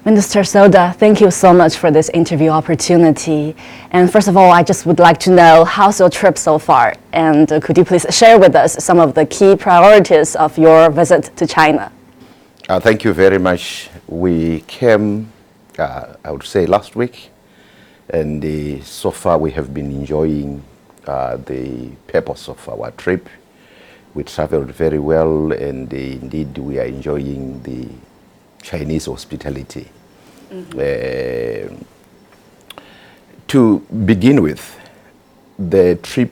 Minister Soda, thank you so much for this interview opportunity. And first of all, I just would like to know, how's your trip so far? And could you please share with us some of the key priorities of your visit to China? Thank you very much. We came, I would say, last week. And so far we have been enjoying the purpose of our trip. We traveled very well, and indeed we are enjoying the Chinese hospitality. To begin with, the trip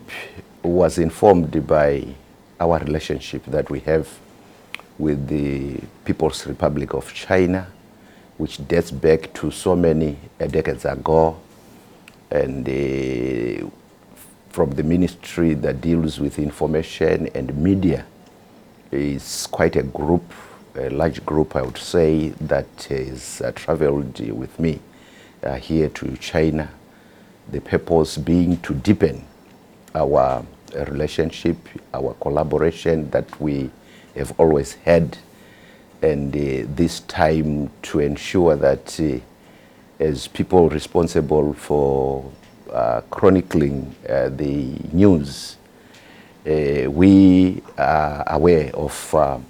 was informed by our relationship that we have with the People's Republic of China, which dates back to so many decades ago. And from the ministry that deals with information and media, is quite a group, a large group, I would say, that has traveled with me here to China. The purpose being to deepen our relationship, our collaboration that we have always had, and this time to ensure that as people responsible for chronicling the news, we are aware of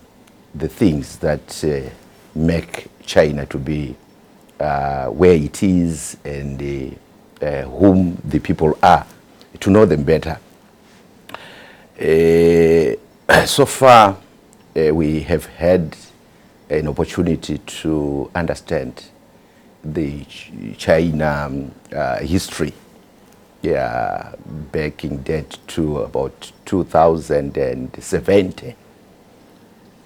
the things that make China to be where it is, and whom the people are, to know them better. So far, we have had an opportunity to understand the China history, back in date to about 2070,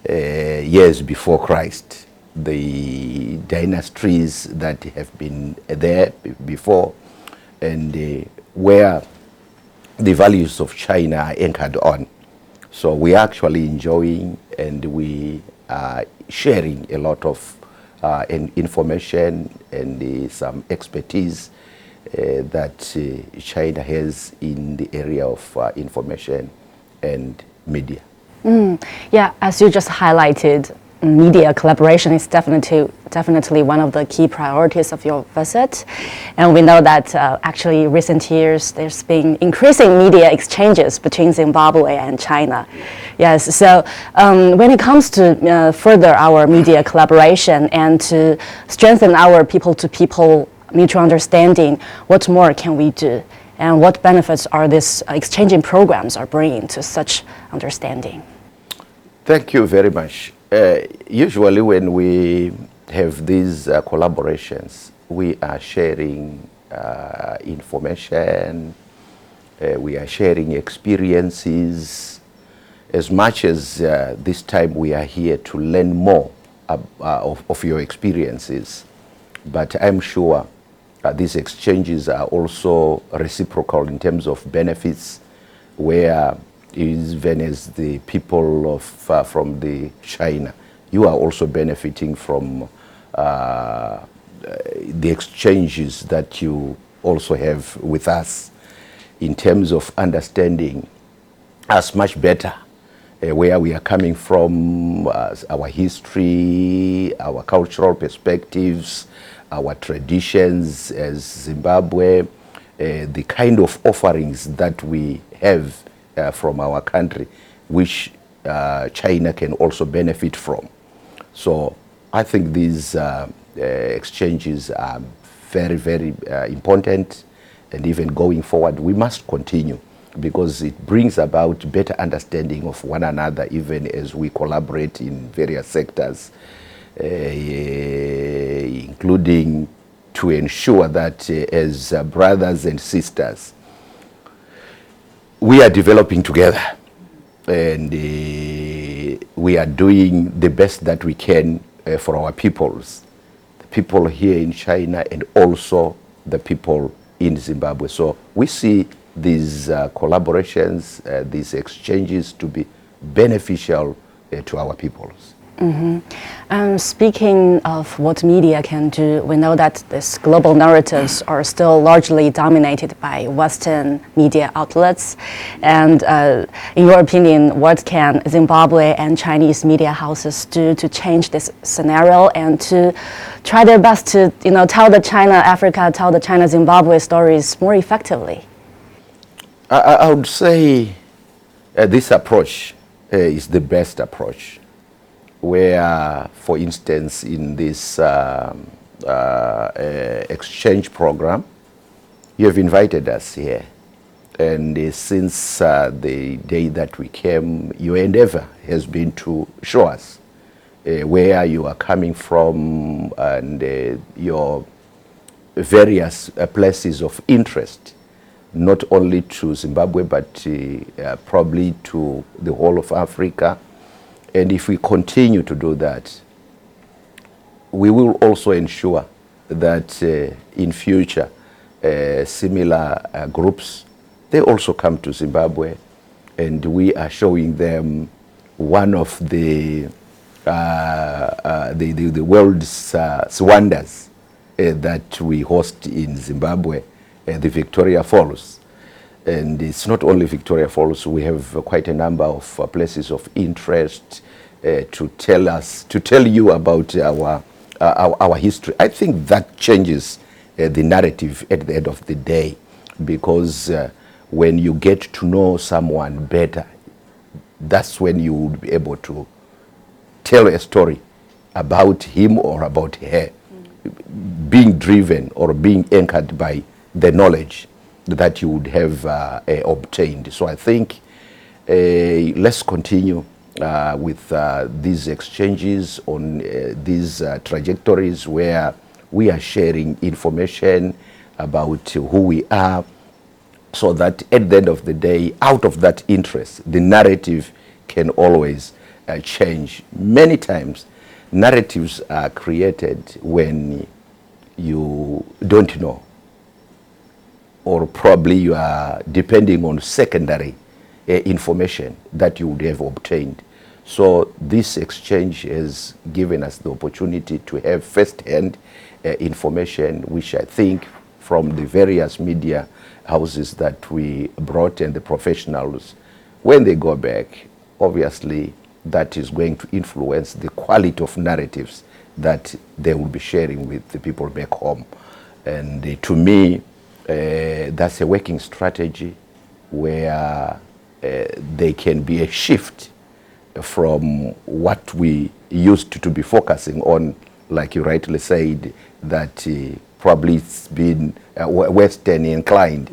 years before Christ. The dynasties that have been there before, and where the values of China are anchored on. So we are actually enjoying, and we are sharing a lot of information and some expertise that China has in the area of information and media. Yeah, as you just highlighted, media collaboration is definitely one of the key priorities of your visit. And we know that actually recent years there's been increasing media exchanges between Zimbabwe and China. Yes, so when it comes to further our media collaboration and to strengthen our people-to-people mutual understanding, what more can we do? And what benefits are these exchanging programs are bringing to such understanding? Thank you very much. Usually when we have these collaborations, we are sharing information, we are sharing experiences. As much as this time we are here to learn more of your experiences, but I'm sure these exchanges are also reciprocal in terms of benefits, where even as the people of from the China, you are also benefiting from the exchanges that you also have with us, in terms of understanding us much better, where we are coming from, our history, our cultural perspectives, our traditions as Zimbabwe, the kind of offerings that we have from our country, which China can also benefit from. So I think these exchanges are very, very important, and even going forward we must continue, because it brings about better understanding of one another, even as we collaborate in various sectors, including to ensure that as brothers and sisters, we are developing together, and we are doing the best that we can for our peoples, the people here in China and also the people in Zimbabwe. So we see these collaborations, these exchanges to be beneficial to our peoples. Speaking of what media can do, we know that these global narratives are still largely dominated by Western media outlets. And in your opinion, what can Zimbabwe and Chinese media houses do to change this scenario and to try their best to, tell the China-Africa, tell the China-Zimbabwe stories more effectively? I would say this approach is the best approach, where, for instance, in this exchange program, you have invited us here. And since the day that we came, your endeavor has been to show us where you are coming from and your various places of interest, not only to Zimbabwe, but probably to the whole of Africa. And if we continue to do that, we will also ensure that in future, similar groups, they also come to Zimbabwe, and we are showing them one of the world's wonders that we host in Zimbabwe, the Victoria Falls. And it's not only Victoria Falls, we have quite a number of places of interest to tell you about our history. I think that changes the narrative at the end of the day, because when you get to know someone better, that's when you would be able to tell a story about him or about her, being driven or being anchored by the knowledge that you would have obtained. So I think let's continue with these exchanges on these trajectories where we are sharing information about who we are, so that at the end of the day, out of that interest, the narrative can always change. Many times, narratives are created when you don't know, or probably you are depending on secondary information that you would have obtained. So this exchange has given us the opportunity to have first-hand information, which I think from the various media houses that we brought and the professionals, when they go back, obviously that is going to influence the quality of narratives that they will be sharing with the people back home. And to me, that's a working strategy where there can be a shift from what we used to be focusing on, like you rightly said, that probably it's been Western inclined.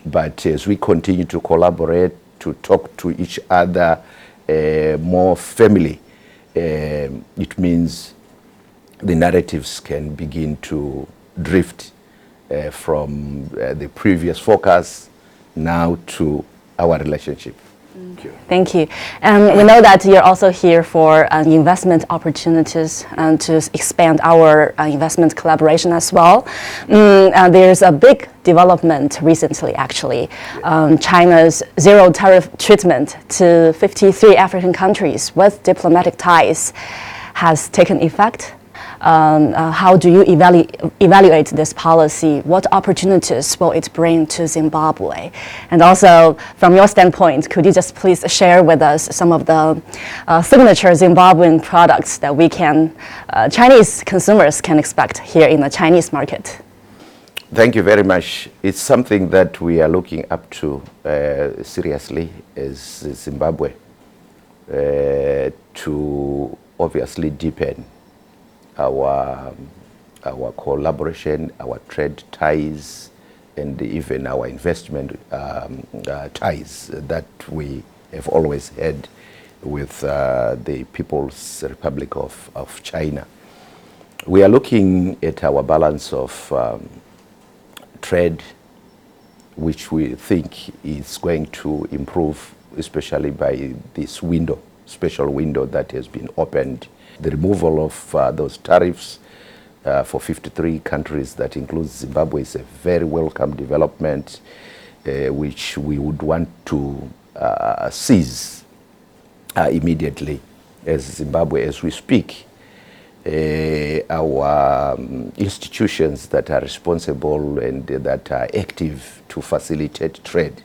But as we continue to collaborate, to talk to each other more family, it means the narratives can begin to drift from the previous focus now to our relationship. Thank you. We know that you're also here for investment opportunities and to expand our investment collaboration as well. There's a big development recently, actually. China's zero-tariff treatment to 53 African countries with diplomatic ties has taken effect. How do you evaluate this policy? What opportunities will it bring to Zimbabwe? And also, from your standpoint, could you just please share with us some of the signature Zimbabwean products that Chinese consumers can expect here in the Chinese market? Thank you very much. It's something that we are looking up to seriously as Zimbabwe to obviously deepen our collaboration, our trade ties, and even our investment ties that we have always had with the People's Republic of China. We are looking at our balance of trade, which we think is going to improve, especially by this special window that has been opened. The removal of those tariffs for 53 countries, that includes Zimbabwe, is a very welcome development, which we would want to seize immediately as Zimbabwe as we speak. Our institutions that are responsible and that are active to facilitate trade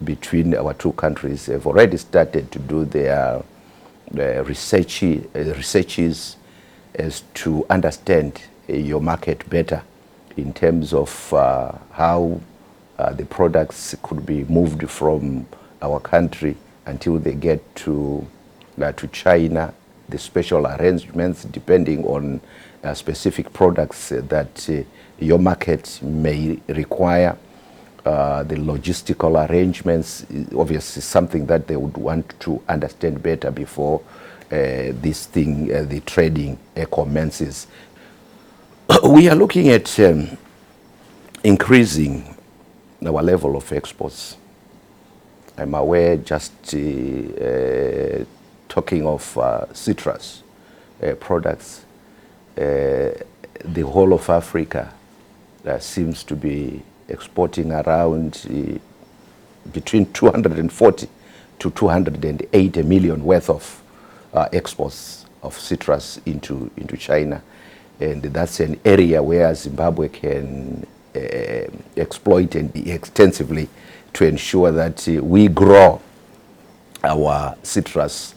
between our two countries have already started to do their researches as to understand your market better in terms of how the products could be moved from our country until they get to China, the special arrangements depending on specific products that your market may require. The logistical arrangements is obviously something that they would want to understand better before the trading commences. We are looking at increasing our level of exports. I'm aware, just talking of citrus products, the whole of Africa seems to be exporting around between 240 to 280 million worth of exports of citrus into China. And that's an area where Zimbabwe can exploit and extensively to ensure that we grow our citrus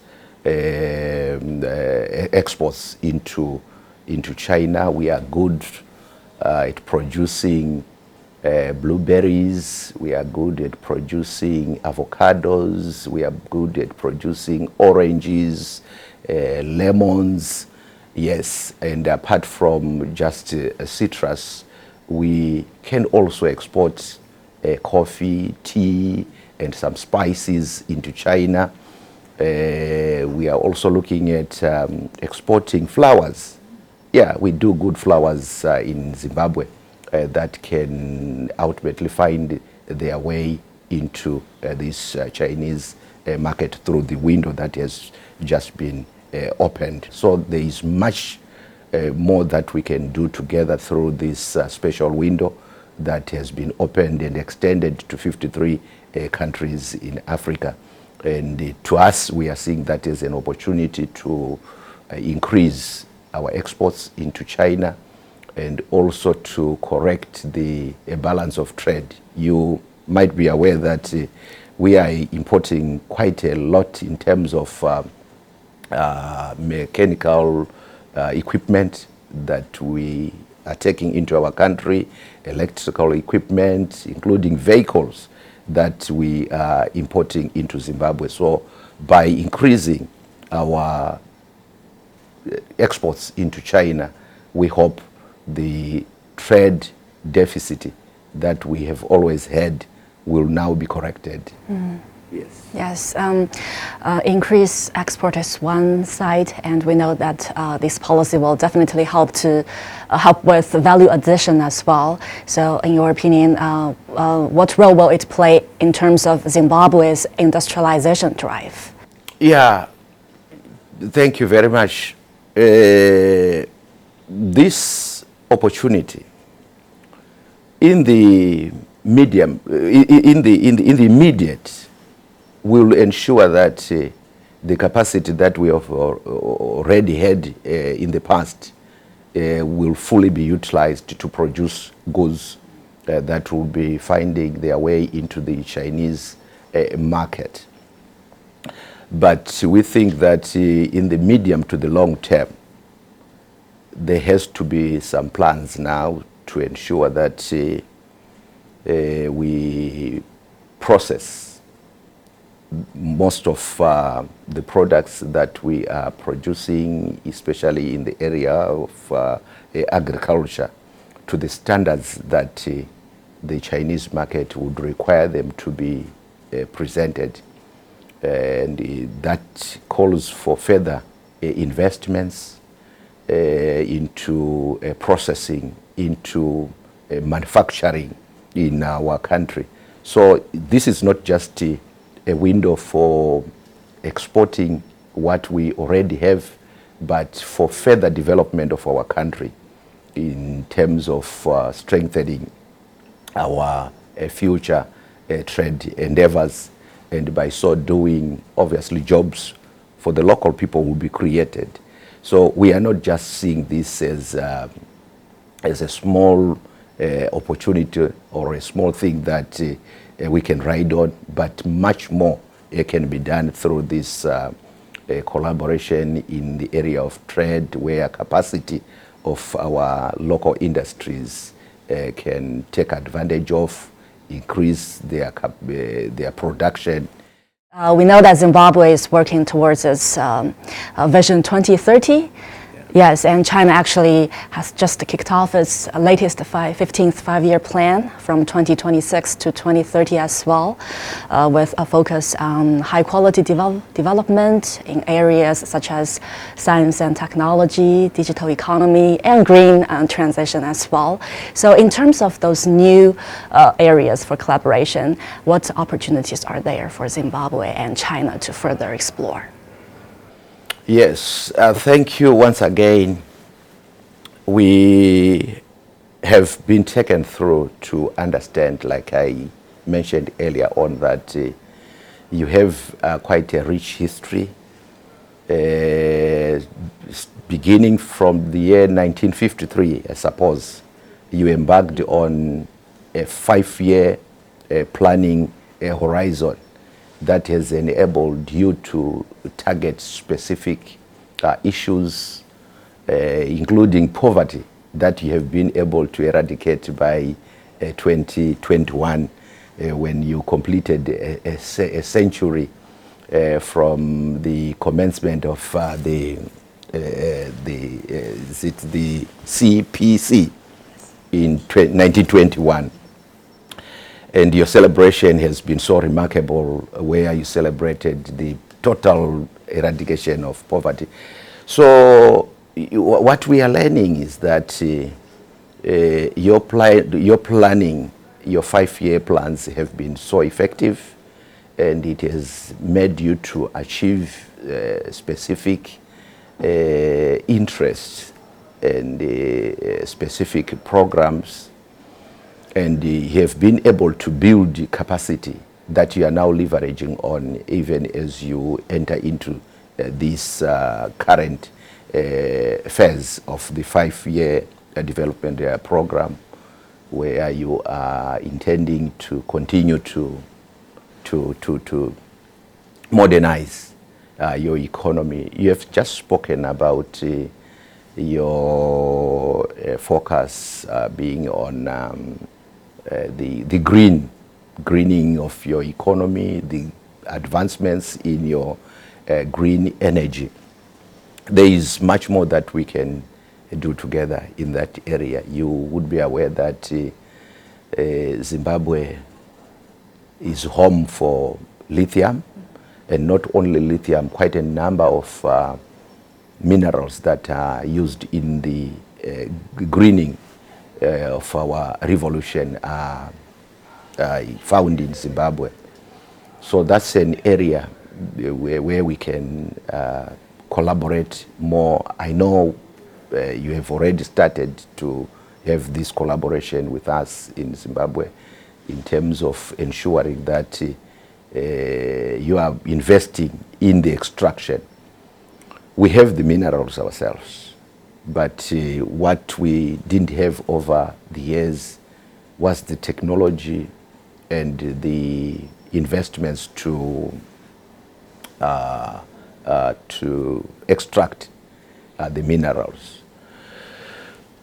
exports into China. We are good at producing blueberries, we are good at producing avocados, we are good at producing oranges, lemons, yes, and apart from just citrus, we can also export coffee, tea, and some spices into China. We are also looking at exporting flowers. Yeah, we do good flowers in Zimbabwe that can ultimately find their way into this Chinese market through the window that has just been opened. So there is much more that we can do together through this special window that has been opened and extended to 53 countries in Africa. And to us, we are seeing that as an opportunity to increase our exports into China and also to correct the balance of trade. You might be aware that we are importing quite a lot in terms of mechanical equipment that we are taking into our country, electrical equipment, including vehicles that we are importing into Zimbabwe. So by increasing our exports into China, we hope the trade deficit that we have always had will now be corrected. Yes. Yes, increase export is one side, and we know that this policy will definitely help with value addition as well. So, in your opinion, what role will it play in terms of Zimbabwe's industrialization drive? Yeah, thank you very much. This opportunity in the medium, in the immediate, will ensure that the capacity that we have already had in the past will fully be utilized to produce goods that will be finding their way into the Chinese market. But we think that in the medium to the long term, there has to be some plans now to ensure that we process most of the products that we are producing, especially in the area of agriculture, to the standards that the Chinese market would require them to be presented. And that calls for further investments into processing, into manufacturing in our country. So this is not just a window for exporting what we already have, but for further development of our country in terms of strengthening our future trade endeavors, and by so doing, obviously, jobs for the local people will be created. So we are not just seeing this as a small opportunity or a small thing that we can ride on, but much more can be done through this collaboration in the area of trade, where capacity of our local industries can take advantage of, increase their production. We know that Zimbabwe is working towards its Vision 2030. Yes, and China actually has just kicked off its latest 15th five-year plan from 2026 to 2030 as well, with a focus on high-quality development in areas such as science and technology, digital economy, and green transition as well. So in terms of those new areas for collaboration, what opportunities are there for Zimbabwe and China to further explore? Yes, thank you once again. We have been taken through to understand, like I mentioned earlier on, that you have quite a rich history, beginning from the year 1953, I suppose. You embarked on a 5-year planning horizon that has enabled you to target specific issues, including poverty, that you have been able to eradicate by 2021, when you completed a century from the commencement of the CPC in 1921. And your celebration has been so remarkable, where you celebrated the total eradication of poverty. So what we are learning is that your planning, your 5-year plans have been so effective, and it has made you to achieve specific interests and specific programs, and you have been able to build capacity that you are now leveraging on, even as you enter into this current phase of the 5-year development program, where you are intending to continue to modernize your economy. You have just spoken about your focus being on the greening of your economy, the advancements in your green energy. There is much more that we can do together in that area. You would be aware that Zimbabwe is home for lithium, and not only lithium, quite a number of minerals that are used in the greening of our revolution are found in Zimbabwe. So that's an area where we can collaborate more. I know you have already started to have this collaboration with us in Zimbabwe, in terms of ensuring that you are investing in the extraction. We have the minerals ourselves, but what we didn't have over the years was the technology and the investments to extract the minerals.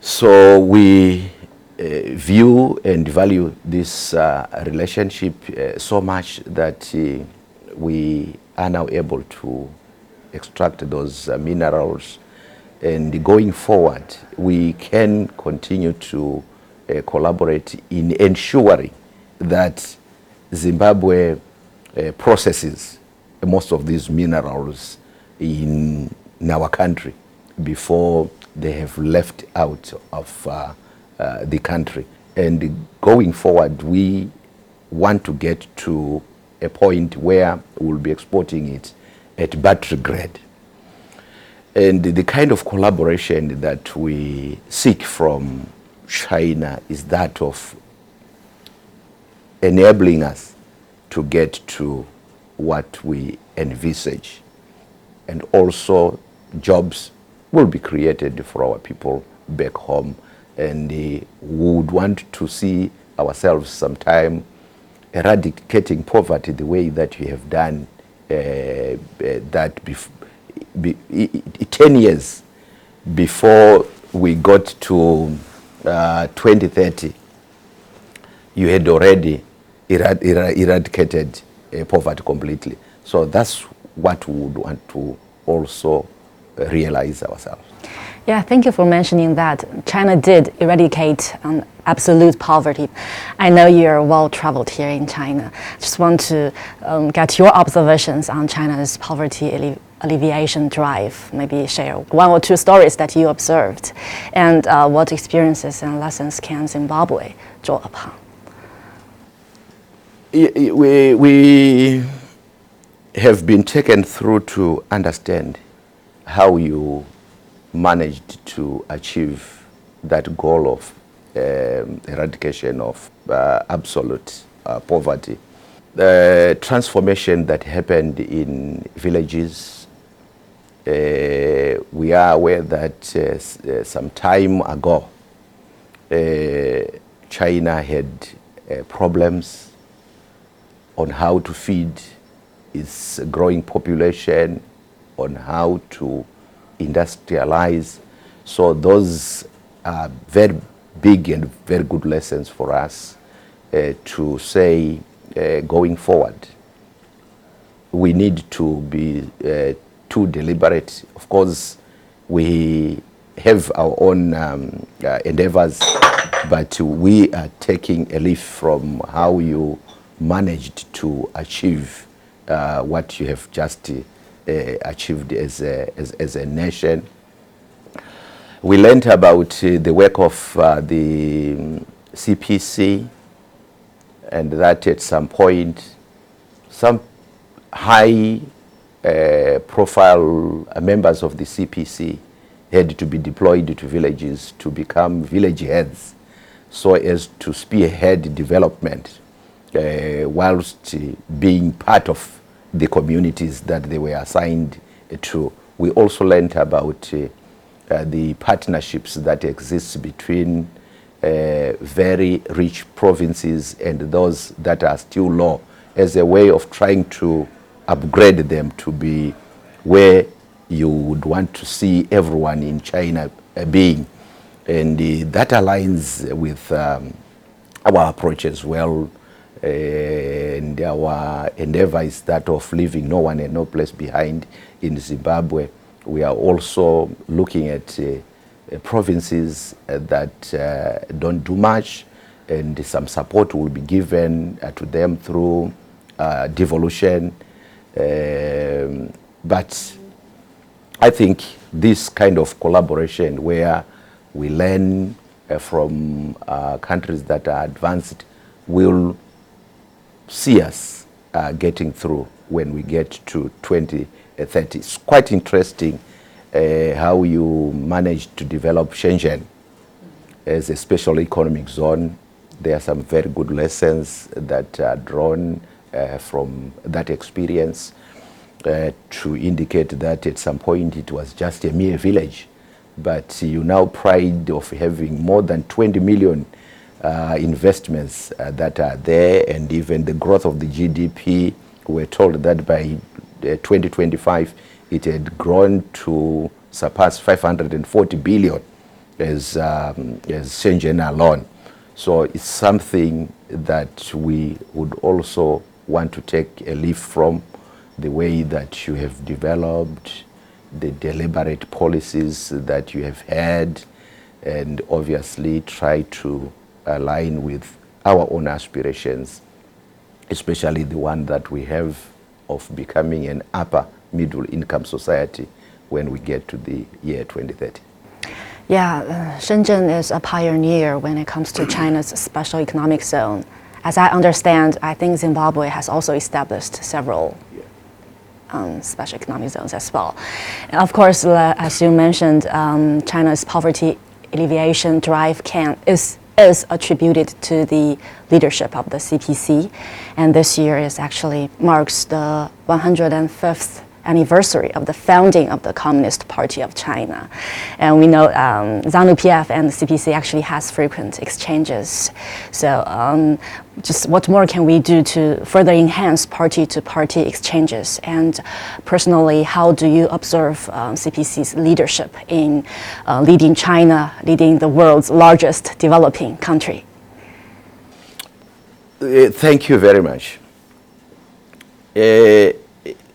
So we view and value this relationship so much that we are now able to extract those minerals, and going forward we can continue to collaborate in ensuring that Zimbabwe processes most of these minerals in our country before they have left out of the country. And going forward, we want to get to a point where we'll be exporting it at battery grade. And the kind of collaboration that we seek from China is that of enabling us to get to what we envisage. and also jobs will be created for our people back home, and we would want to see ourselves sometime eradicating poverty the way that we have done that 10 years before we got to 2030. You had already eradicated poverty completely. So that's what we would want to also realize ourselves. Yeah, thank you for mentioning that. China did eradicate absolute poverty. I know you're well-traveled here in China. Just want to get your observations on China's poverty alleviation drive. Maybe share one or two stories that you observed, and what experiences and lessons can Zimbabwe draw upon. We have been taken through to understand how you managed to achieve that goal of eradication of absolute poverty. The transformation that happened in villages, we are aware that some time ago China had problems on how to feed its growing population, on how to industrialize. So those are very big and very good lessons for us to say going forward. We need to be too deliberate. Of course, we have our own endeavors, but we are taking a leaf from how you managed to achieve what you have just achieved as a nation. We learned about the work of the CPC, and that at some point some high profile members of the CPC had to be deployed to villages to become village heads, so as to spearhead development whilst being part of the communities that they were assigned to. We also learned about the partnerships that exist between very rich provinces and those that are still low, as a way of trying to upgrade them to be where you would want to see everyone in China being. And that aligns with our approach as well. And our endeavor is that of leaving no one and no place behind in Zimbabwe. We are also looking at provinces that don't do much, and some support will be given to them through devolution. But I think this kind of collaboration, where we learn from countries that are advanced, will see us getting through when we get to 2030. It's quite interesting how you managed to develop Shenzhen as a special economic zone. There are some very good lessons that are drawn from that experience to indicate that at some point it was just a mere village, but you now pride of having more than 20 million investments that are there, and even the growth of the GDP. We're told that by 2025 it had grown to surpass 540 billion as Shenzhen alone. So it's something that we would also want to take a leaf from, the way that you have developed, the deliberate policies that you have had, and obviously try to align with our own aspirations, especially the one that we have of becoming an upper middle income society when we get to the year 2030. Yeah, Shenzhen is a pioneer when it comes to China's special economic zone. As I understand, I think Zimbabwe has also established several special economic zones as well. And of course, as you mentioned, China's poverty alleviation drive is attributed to the leadership of the CPC, and this year is actually marks the 105th anniversary of the founding of the Communist Party of China. And we know ZANU-PF and the CPC actually has frequent exchanges. So just what more can we do to further enhance party-to-party exchanges? And personally, how do you observe CPC's leadership in leading China, leading the world's largest developing country? Thank you very much.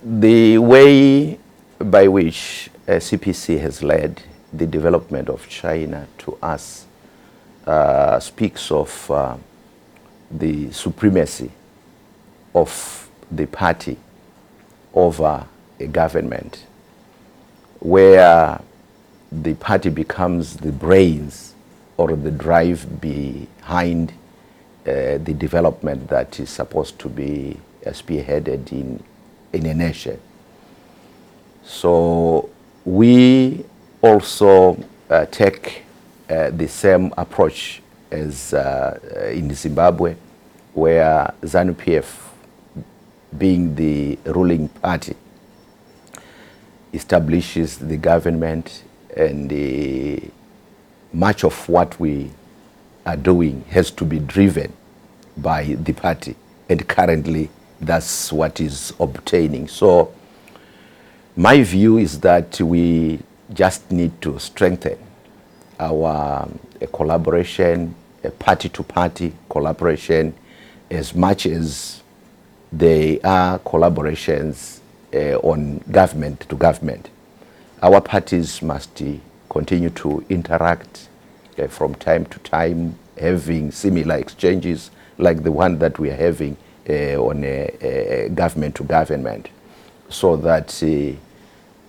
The way by which CPC has led the development of China to us speaks of the supremacy of the party over a government, where the party becomes the brains or the drive behind the development that is supposed to be spearheaded in a nation. So we also take the same approach as in Zimbabwe, where ZANU-PF, being the ruling party, establishes the government, and much of what we are doing has to be driven by the party, and currently that's what is obtaining. So my view is that we just need to strengthen our collaboration, a party-to-party collaboration, as much as there are collaborations on government to government. Our parties must continue to interact from time to time, having similar exchanges like the one that we are having on a government to government, so that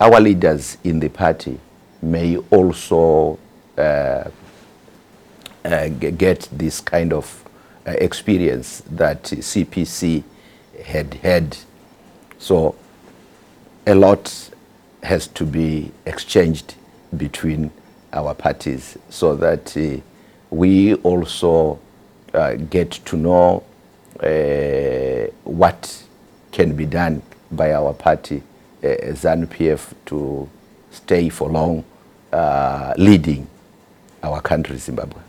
our leaders in the party may also get this kind of experience that CPC had. So a lot has to be exchanged between our parties, so that we also get to know what can be done by our party, ZANU-PF, to stay for long leading our country, Zimbabwe.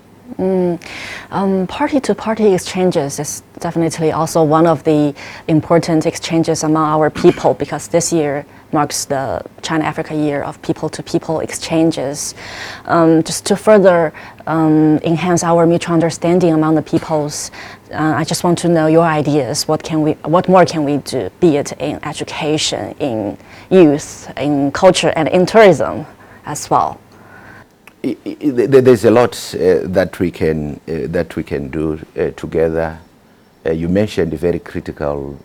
Party-to-party exchanges is definitely also one of the important exchanges among our people, because this year marks the China-Africa Year of people-to-people exchanges. Just to further enhance our mutual understanding among the peoples, I just want to know your ideas. What more can we do, be it in education, in youth, in culture, and in tourism as well? There's a lot that we can do together. You mentioned very critical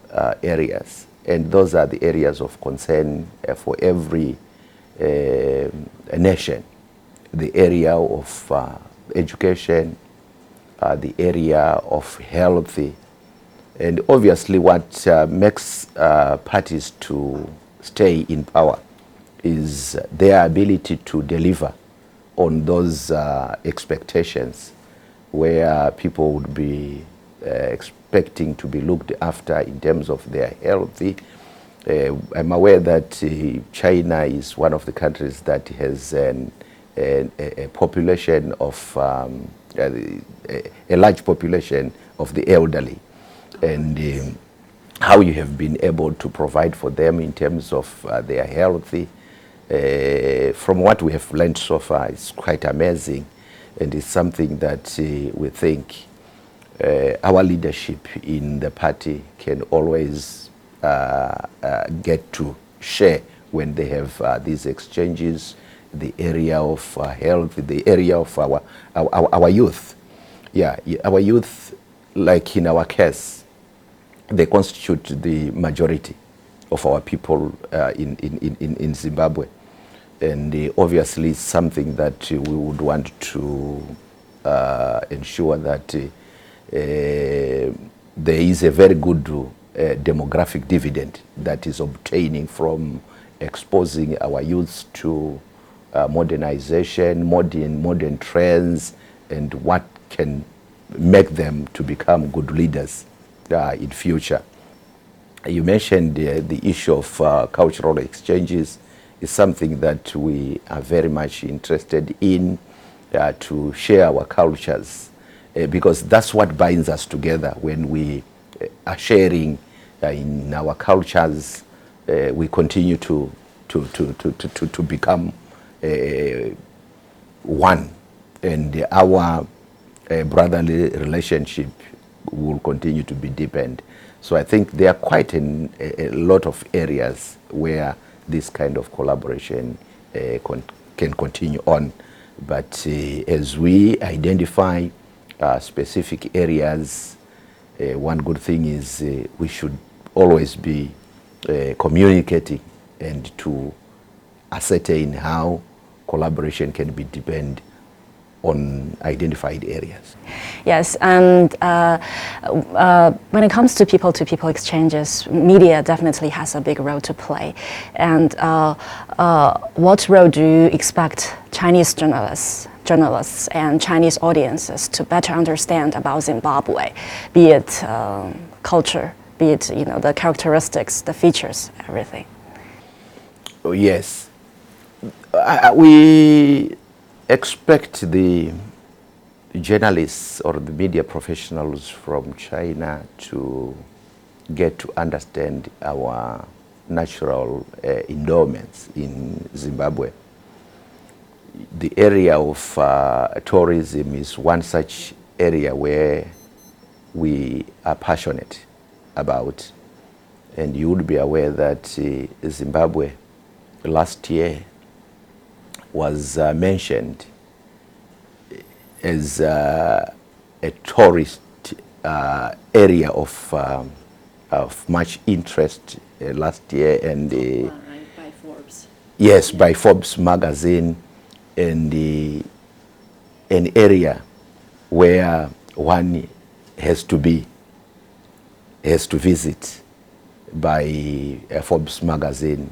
areas, and those are the areas of concern for every nation. The area of education, the area of health, and obviously what makes parties to stay in power is their ability to deliver on those expectations, where people would be expecting to be looked after in terms of their health. I'm aware that China is one of the countries that has a population of a large population of the elderly, and how you have been able to provide for them in terms of their health. From what we have learned so far, it's quite amazing, and it's something that we think our leadership in the party can always get to share when they have these exchanges. The area of health, the area of our youth. Yeah, our youth, like in our case, they constitute the majority of our people in Zimbabwe. And obviously something that we would want to ensure that there is a very good demographic dividend that is obtaining from exposing our youths to modernization, modern trends, and what can make them to become good leaders in future. You mentioned the issue of cultural exchanges is something that we are very much interested in, to share our cultures, because that's what binds us together. When we are sharing in our cultures, we continue to become one, and our brotherly relationship will continue to be deepened. So I think there are quite a lot of areas where this kind of collaboration can continue on. But as we identify specific areas, one good thing is we should always be communicating and to ascertain how collaboration can be deepened on identified areas. Yes, and when it comes to people-to-people exchanges, media definitely has a big role to play. And what role do you expect Chinese journalists and Chinese audiences to better understand about Zimbabwe, be it culture, be it the characteristics, the features, everything? Oh, yes, we expect the journalists or the media professionals from China to get to understand our natural endowments in Zimbabwe. The area of tourism is one such area where we are passionate about. And you would be aware that Zimbabwe last year was mentioned as a tourist area of much interest last year, and by Forbes. Yes, by Forbes magazine, and an area where one has to visit by Forbes magazine.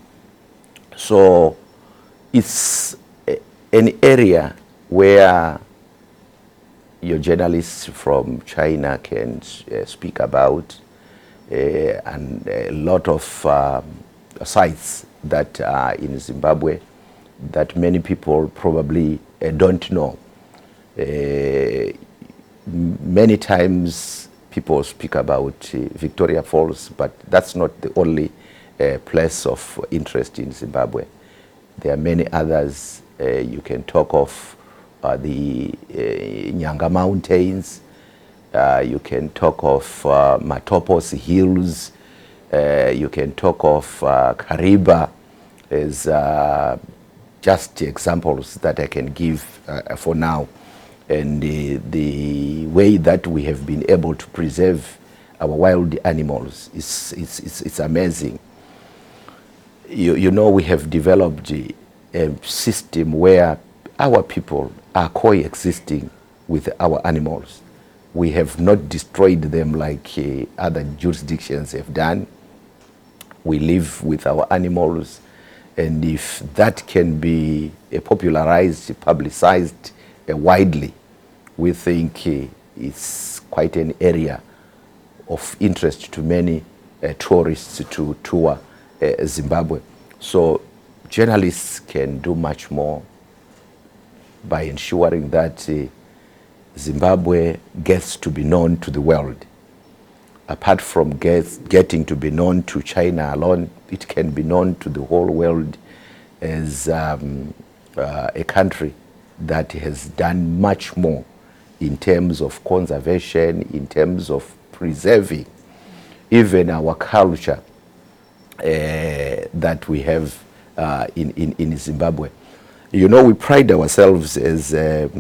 So it's an area where your journalists from China can speak about, and a lot of sites that are in Zimbabwe that many people probably don't know. Many times people speak about Victoria Falls, but that's not the only place of interest in Zimbabwe. There are many others. You can talk of the Nyanga Mountains. You can talk of Matopos Hills. You can talk of Kariba as just examples that I can give for now. And the way that we have been able to preserve our wild animals is amazing. You know, we have developed a system where our people are coexisting with our animals. We have not destroyed them like other jurisdictions have done. We live with our animals, and if that can be popularized, publicized widely, we think it's quite an area of interest to many tourists to tour Zimbabwe. So journalists can do much more by ensuring that Zimbabwe gets to be known to the world. Apart from getting to be known to China alone, it can be known to the whole world as a country that has done much more in terms of conservation, in terms of preserving even our culture that we have in Zimbabwe. You know, we pride ourselves as a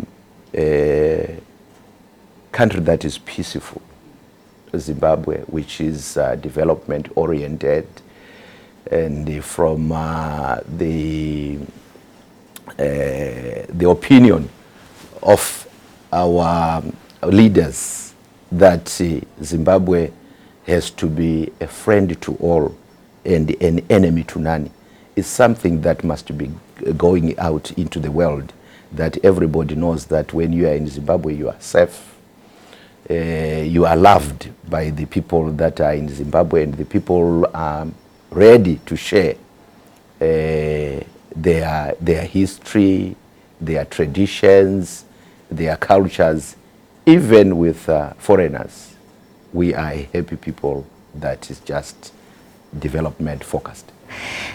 country that is peaceful. Zimbabwe, which is development oriented, and from the opinion of our leaders that Zimbabwe has to be a friend to all and an enemy to none, is something that must be going out into the world, that everybody knows that when you are in Zimbabwe, you are safe, you are loved by the people that are in Zimbabwe, and the people are ready to share their history, their traditions, their cultures, even with foreigners. We are a happy people that is just development focused.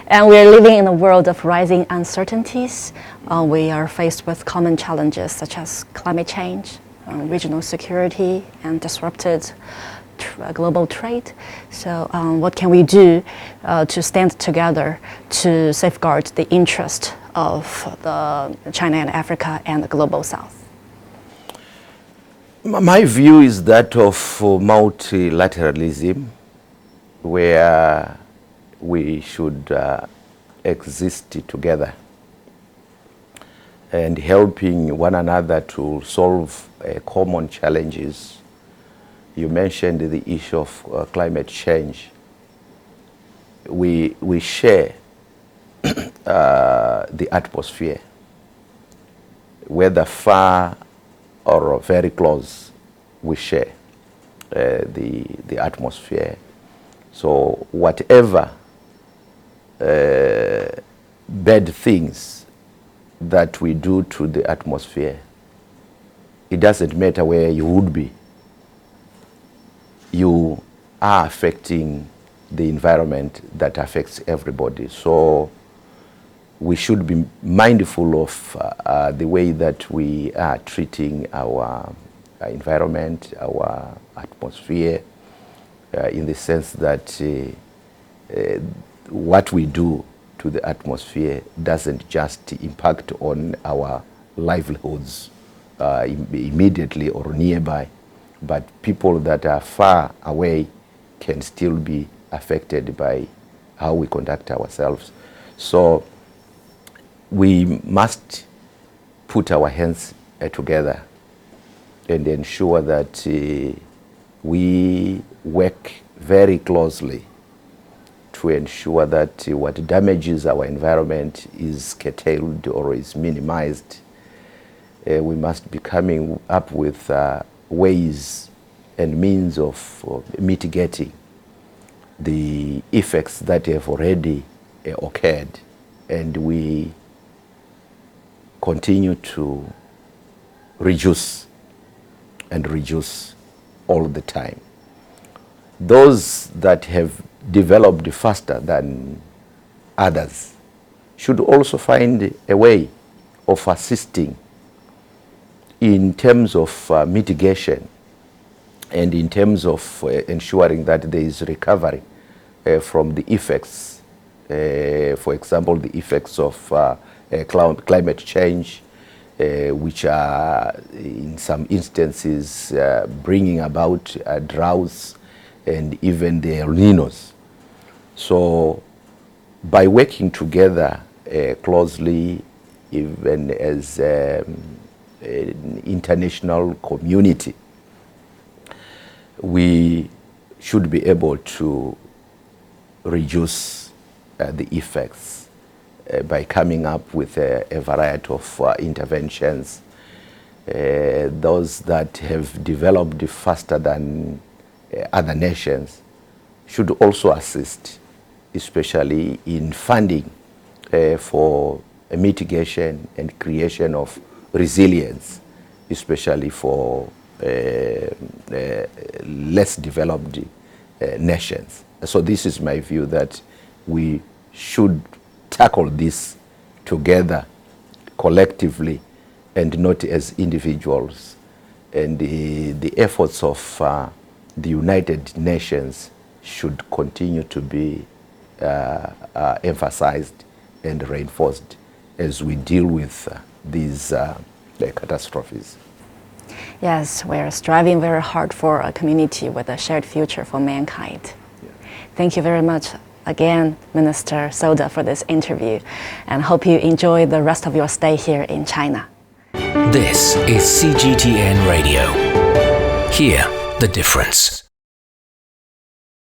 And we're living in a world of rising uncertainties. We are faced with common challenges such as climate change, regional security, and disrupted global trade. So what can we do to stand together to safeguard the interest of China and Africa and the global South? My view is that of multilateralism, where we should exist together and helping one another to solve common challenges. You mentioned the issue of climate change. We share the atmosphere, whether far or very close, we share the atmosphere. So whatever bad things that we do to the atmosphere, it doesn't matter where you would be. You are affecting the environment that affects everybody. So we should be mindful of the way that we are treating our environment, our atmosphere, in the sense that what we do to the atmosphere doesn't just impact on our livelihoods immediately or nearby, but people that are far away can still be affected by how we conduct ourselves. So we must put our hands together and ensure that we work very closely to ensure that what damages our environment is curtailed or is minimized. We must be coming up with ways and means of mitigating the effects that have already occurred, and we continue to reduce and reduce all the time. Those that have developed faster than others should also find a way of assisting in terms of mitigation and in terms of ensuring that there is recovery from the effects, for example, the effects of climate change, which are in some instances bringing about droughts and even the El Ninos. So by working together closely, even as an international community, we should be able to reduce the effects by coming up with a variety of interventions. Those that have developed faster than other nations should also assist, especially in funding for a mitigation and creation of resilience, especially for less developed nations. So this is my view, that we should tackle this together, collectively, and not as individuals. And the efforts of the United Nations should continue to be emphasized and reinforced as we deal with these catastrophes. Yes, we're striving very hard for a community with a shared future for mankind. Yeah. Thank you very much again, Minister Soda, for this interview, and hope you enjoy the rest of your stay here in China. This is CGTN Radio. Hear the difference.